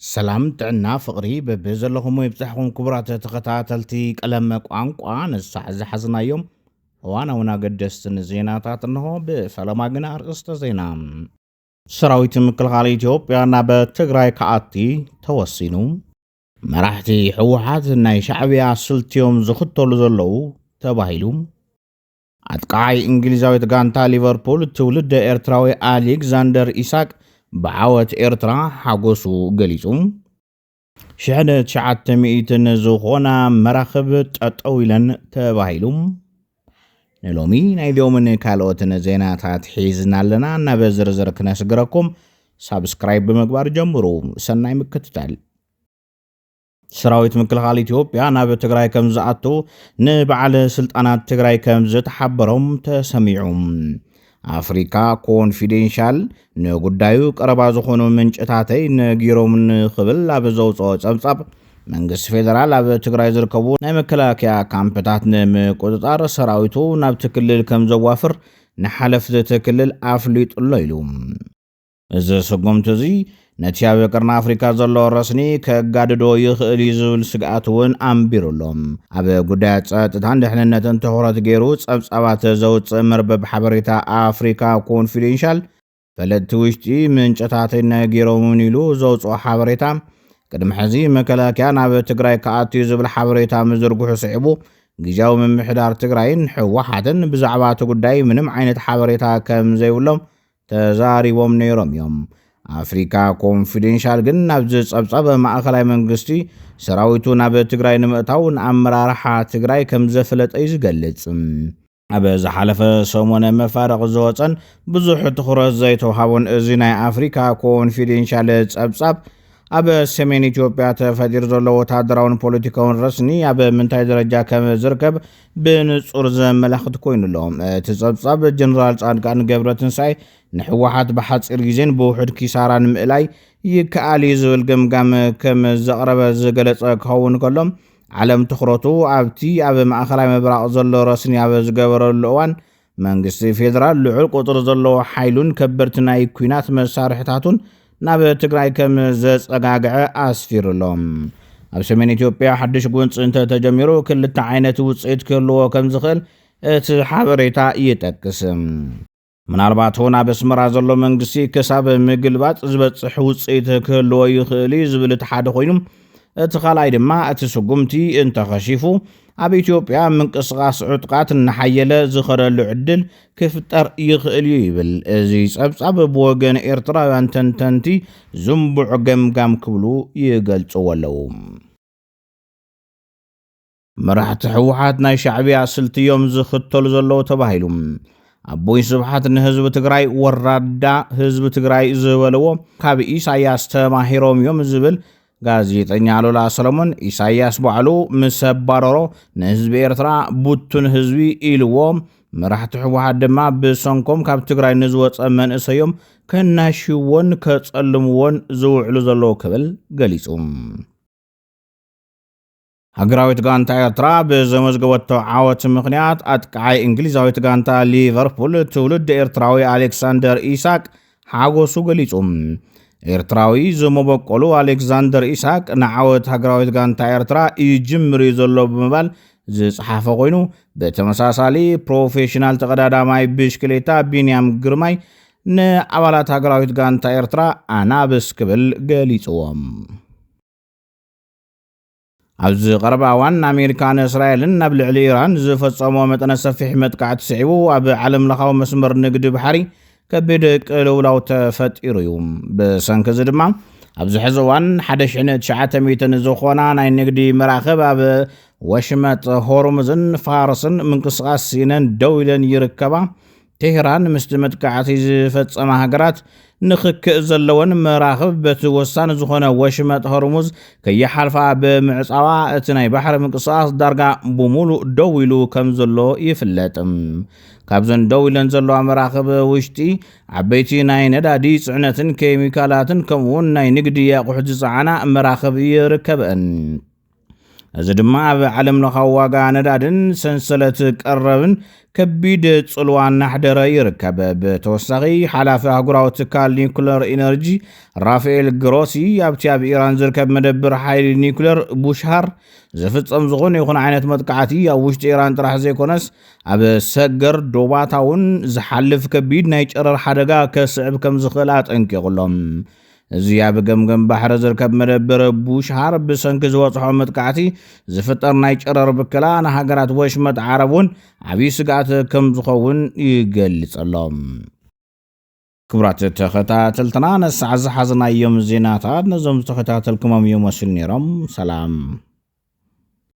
سلام تعنا فقري ببزلهم يبتحكم كبرات تختاتلتي كلام قوانقوا نسح زحزنا يوم وانا قدست زيناتات انه بفلما قنا ارقصت زينا سراويت مكلغالي إثيوبيا نابا تግራይ كأتي توسينو مراحتي حوحات ناي شعبيا سلتيوم زختولو زلو تباهيلو أتقاعي إنجليزاوي تغانتا ليفربول تولد إرتراوي ألكسندر إيساك بعوت إرترا حاقوسو قليسو شحنة شعات مئتن زخونا مراخب تطويلن تباهيلو نلومي نايديومن كالوتن زيناتات حيزنا لنا نبزرزر كنسقركم سابسكرايب بمقبار جمرو سناي مكتتال سراويت مكلغال إثيوبيا ناب تግራይ كم زعتو نبعل سلطانات تግራይ كم زتحبرهم تسميعهم أفريكا كونفيدنشال نقدايو قربا زخونو منጭታተይ ነጊሮም ንኽብል ኣብ ዘውፅኦ ጸብጻብ መንግስቲ ፌደራል ኣብ ትግራይ ዝርከቡ ናይ መከላከያ ካምፕታት ንምቁፅጣር ሰራዊቱ ናብ ትክልል ከም ዘዋፍር ንሓለፍቲ ትክልል ኣፍሊጡሎ ኢሉ እዚ ስጉምቲ እዚ ነቲ ኣብ ቀርና ኣፍሪካ ዘሎ ረስኒ ከጋድዶ ይኽእል ዝብል ስግኣት እውን ኣንቢሩሎም ኣብ ጉዳያት ጸጥታን ድሕንነትን ትኹረት ገይሩ ጸብጻባት ዘውፅእ መርበብ ሓበሬታ ኣፍሪካ ኮንፊደንሻል ፈለጥቲ ውሽጢ ምንጭታተይ ነጊሮምን ኢሉ ዘውፅኦ ሓበሬታ ቅድሚ ሕዚ መከላከያ ናብ ትግራይ ከኣትዩ ዝብል ሓበሬታ ምዝርግሑ ስዒቡ ግዜያዊ ምምሕዳር ትግራይን ሕወሓትን ብዛዕባ እቲ ጉዳይ ምንም ዓይነት ሓበሬታ ከም ዘይብሎም ተዛሪቦም ነይሮም እዮም ኣፍሪካ ኮንፊደንሻል ግን ናብዚ ጸብጻብ ማእኸላይ መንግስቲ ሰራዊቱ ናብ ትግራይ ንምእታው ንኣመራርሓ ትግራይ ከም ዘፍለጠ ይዝገልጽ ኣብ ዝሓለፈ ሰሞነ መፋረቕ ዝወፀን ብዙሕ ትኹረት ዘይተዋሃቦን እዚ ናይ ኣፍሪካ ኮንፊደንሻል ጸብጻብ ኣብ ሰሜን ኢትዮጵያ ተፈጢሩ ዘሎ ወታደራውን ፖለቲካውን ረስኒ ኣብ ምንታይ ደረጃ ከም ዝርከብ ብንጹር ዘመላኽት ኮይኑሎ እቲ ጸብጻብ ጀነራል ጻድቃን ገብረትንሳኤ ንሕወሓት ብሓፂር ግዜን ብውሕድ ኪሳራን ምእላይ ይከኣል ዝብል ግምጋም ከም ዘቕረበ ዝገለጸ ክኸውን ከሎ ዓለም ትኹረቱ ኣብቲ ኣብ ማእኸላይ ምብራቕ ዘሎ ረስኒ ኣብ ዝገበረሉ እዋን መንግስቲ ፌደራል ልዑል ቁጥሪ ዘለዎ ሓይሉን ከበድቲ ናይ ኩናት መሳርሕታቱን ናብ ትግራይ ከም ዘጸጋግዐ ኣስፊሩሎም ኣብ ሰሜን ኢትዮጵያ ሓድሽ ጉንፂ እንተተጀሚሩ ክልተ ዓይነት ውፅኢት ክህልዎ ከም ዝኽእል እቲ ሓበሬታ ይጠቅስ ምናልባት ሆና በስመራ ዘሎ መንግስቲ ክሳብ ምግልባጥ ዝበፅሕ ውፅኢት ክህልዎ ይኽእል ዝብል እቲ ሓደ ኮይኑ እቲ ካልኣይ ድማ እቲ ስጉምቲ እንተኸሺፉ ኣብ ኢትዮጵያ ምንቅስቓስ ዕጥቃት እናሓየለ ዝኸደሉ ዕድል ክፍጠር ይኽእል ይብል እዚ ጸብጻብ ብወገን ኤርትራውያን ተንተንቲ ዝንቡዕ ገምጋም ክብሉ ይገልጽዎ ኣለዉ መራሕቲ ሕወሓት ናይ ሻዕብያ ስልትዮም ዝኽተሉ ዘለዉ ተባሂሉ ኣቦይ ስብሓት ንህዝቢ ትግራይ ወራዳ ህዝቢ ትግራይ ዝበለዎ ካብ ኢሳያስ ተማሂሮም እዮም ዝብል ጋዜጠኛ ሎላ ሰለሞን ኢሳያስ ባዕሉ ምስ ኣባረሮ ንህዝቢ ኤርትራ ቡቱን ህዝቢ ኢልዎ መራሕቲ ሕወሓት ድማ ብሰንኮም ካብ ትግራይ ንዝወፀ መንእሰዮም ከናሽዎን ከጸልምዎን ዝውዕሉ ዘለዉ ክብል ገሊጹ ሃገራዊት ጋንታ ኤርትራ ብዘመዝገበቶ ዓወት ምኽንያት ኣጥቃዓይ እንግሊዛዊት ጋንታ ሊቨርፑል ትውልድ ኤርትራዊ ኣሌክሳንደር ኢሳክ ሓጎሱ ገሊጹ ኤርትራዊ ዝመበቆሉ ኣሌክሳንደር ኢሳክ ንዓወት ሃገራዊት ጋንታ ኤርትራ ይጅምር ዘሎ ብምባል ዝጸሓፈ ኮይኑ ብተመሳሳሊ ፕሮፌሽናል ተቐዳዳማይ ብሽክሌታ ቢንያም ግርማይ ንኣባላት ሃገራዊት ጋንታ ኤርትራ ኣናብስ ክብል ገሊጽዎም ኣብዚ ቀረባ እዋን ኣሜሪካን እስራኤልን ናብ ልዕሊ ኢራን ዝፈጸሞ መጠነ ሰፊሕ መጥቃዕቲ ስዒቡ ኣብ ዓለም ለኻዊ መስመር ንግዲ ባሕሪ ከቢድ ቅልውላው ተፈጢሩ እዩ ብሰንኪ እዚ ድማ ኣብዚ ሕዚ እዋን 1900 ዝኾና ናይ ንግዲ መራኸብ ኣብ ወሽመጥ ሆርሙዝን ፋርስን ምንቅስቓስ ሲነን ደው ኢለን ይርከባ ቴህራን ምስቲ መጥቃዕቲ ዝፈጸማ ሃገራት ንኽክእ ዘለወን መራኸብ በቲ ወሳኒ ዝኾነ ወሽመጥ ሆርሙዝ ከየሓልፋ ብምዕፃዋ እቲ ናይ ባሕሪ ምንቅስቓስ ዳርጋ ብሙሉእ ደው ኢሉ ከም ዘሎ ይፍለጥ ካብዘን ደው ኢለን ዘለዋ መራኸብ ውሽጢ ዓበይቲ ናይ ነዳዲ ጽዕነትን ኬሚካላትን ከምኡውን ናይ ንግዲ ኣቑሑት ዝፀዓና መራኸብ ይርከበን እዚ ድማ ኣብ ዓለም ለኻዊ ዋጋ ነዳድን ሰንሰለት ቀረብን ከቢድ ጽልዋ እናሕደረ ይርከብ። ብተወሳኺ ሓላፊ ኣህጉራዊ ትካል ኒውክለር ኢነርጂ ራፋኤል ግሮሲ ኣብቲ ኣብ ኢራን ዝርከብ መደብር ሓይሊ ኒውክለር ቡሽሃር ዝፍጸም ዝኾነ ይኹን ዓይነት መጥቃዕቲ ኣብ ውሽጢ ኢራን ጥራሕ ዘይኮነስ ኣብ ሰገር ዶባታ እውን ዝሓልፍ ከቢድ ናይ ጨረር ሓደጋ ከስዕብ ከም ዝኽእል ኣጠንቂቑሎም። እዚ ኣብ ገምገም ባሕሪ ዝርከብ መደብር ቡሽሃር ብሰንኪ ዝበፅሖ መጥቃዕቲ ዝፍጠር ናይ ጨረር ብከላ ንሃገራት ወሽመጥ ዓረብ እውን ዓብዪ ስጋኣት ከም ዝኸውን ይገልጸሎም። ክቡራት ተኸታተልትና ነሳዕ ዝሓዝናዮም ዜናታት ነዞም ዝተኸታተልኩሞም እዮም መስሉ ነይሮም። ሰላም